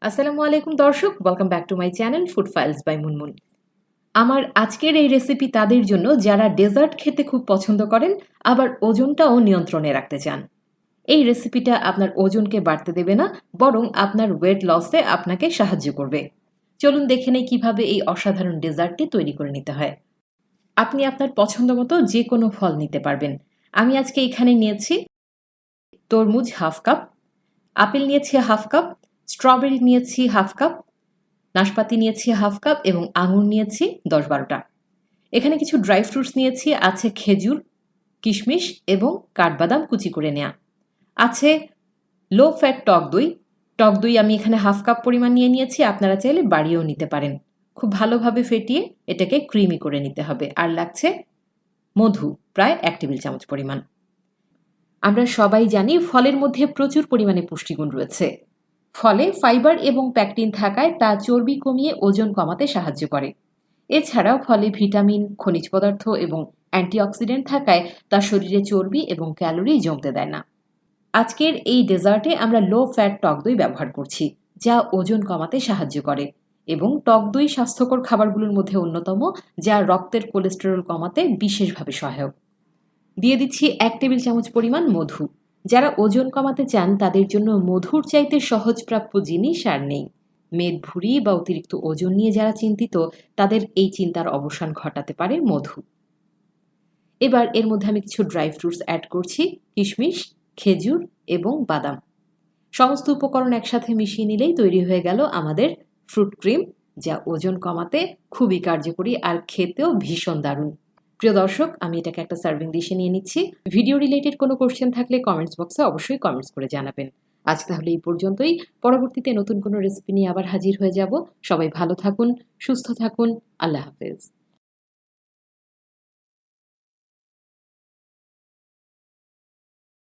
আসসালামু আলাইকুম দর্শক, welcome back to my channel food files by Munmun. আমার আজকের এই রেসিপি তাদের জন্য যারা ডেজার্ট খেতে খুব পছন্দ করেন, আবার ওজনটাও নিয়ন্ত্রণে রাখতে চান। এই রেসিপিটা আপনার ওজনকে বাড়তে দেবে না, বরং আপনার ওয়েট লসে আপনাকে সাহায্য করবে। চলুন দেখে নেই কিভাবে এই অসাধারণ ডেজার্টটি তৈরি করে নিতে হয়। আপনি আপনার পছন্দ মতো যে কোনো ফল নিতে পারবেন। আমি আজকে এখানে নিয়েছি তরমুজ হাফ কাপ, আপেল নিয়েছি হাফ কাপ, স্ট্রবেরি নিয়েছি হাফ কাপ, নাশপাতি নিয়েছি হাফ কাপ এবং আঙুর নিয়েছি ১০-১২টা। এখানে কিছু ড্রাই ফ্রুটস নিয়েছি, আছে খেজুর, কিশমিশ এবং কাঠবাদাম কুচি করে নেওয়া। আছে লো ফ্যাট টক দই। টক দই আমি এখানে হাফ কাপ পরিমাণ নিয়ে নিয়েছি, আপনারা চাইলে বাড়িয়েও নিতে পারেন। খুব ভালোভাবে ফেটিয়ে এটাকে ক্রিমি করে নিতে হবে। আর লাগছে মধু, প্রায় ১ টেবিল চামচ পরিমাণ। আমরা সবাই জানি ফলের মধ্যে প্রচুর পরিমাণে পুষ্টিগুণ রয়েছে। ফলে ফাইবার এবং প্যাকটিন থাকায় তা চর্বি কমিয়ে ওজন কমাতে সাহায্য করে। এছাড়াও ফলে ভিটামিন, খনিজ পদার্থ এবং অ্যান্টিঅক্সিডেন্ট থাকায় তা শরীরে চর্বি এবং ক্যালোরি জমতে দেয় না। আজকের এই ডেজার্টে আমরা লো ফ্যাট টক দই ব্যবহার করছি, যা ওজন কমাতে সাহায্য করে এবং টক দই স্বাস্থ্যকর খাবারগুলোর মধ্যে অন্যতম, যা রক্তের কোলেস্টেরল কমাতে বিশেষভাবে সহায়ক। দিয়ে দিচ্ছি ১ টেবিল চামচ পরিমাণ মধু। যারা ওজন কমাতে চান তাদের জন্য মধুর চাইতে সহজপ্রাপ্য জিনিস আর নেই। মেদ ভুঁড়ি বা অতিরিক্ত ওজন নিয়ে যারা চিন্তিত, তাদের এই চিন্তার অবসান ঘটাতে পারে মধু। এবার এর মধ্যে আমি কিছু ড্রাই ফ্রুটস অ্যাড করছি, কিশমিশ, খেজুর এবং বাদাম। সমস্ত উপকরণ একসাথে মিশিয়ে নিলেই তৈরি হয়ে গেল আমাদের ফ্রুট ক্রিম, যা ওজন কমাতে খুবই কার্যকরী আর খেতেও ভীষণ দারুণ। প্রিয় দর্শক, আমি এটাকে একটা সার্ভিং ডিশে নিয়ে নিচ্ছি। ভিডিও রিলেটেড কোনো কোশ্চেন থাকলে কমেন্টস বক্সে অবশ্যই কমেন্টস করে জানাবেন। আজ তাহলে এই পর্যন্তই। পরবর্তীতে নতুন কোনো রেসিপি নিয়ে আবার হাজির হয়ে যাব। সবাই ভালো থাকুন, সুস্থ থাকুন। আল্লাহ হাফেজ।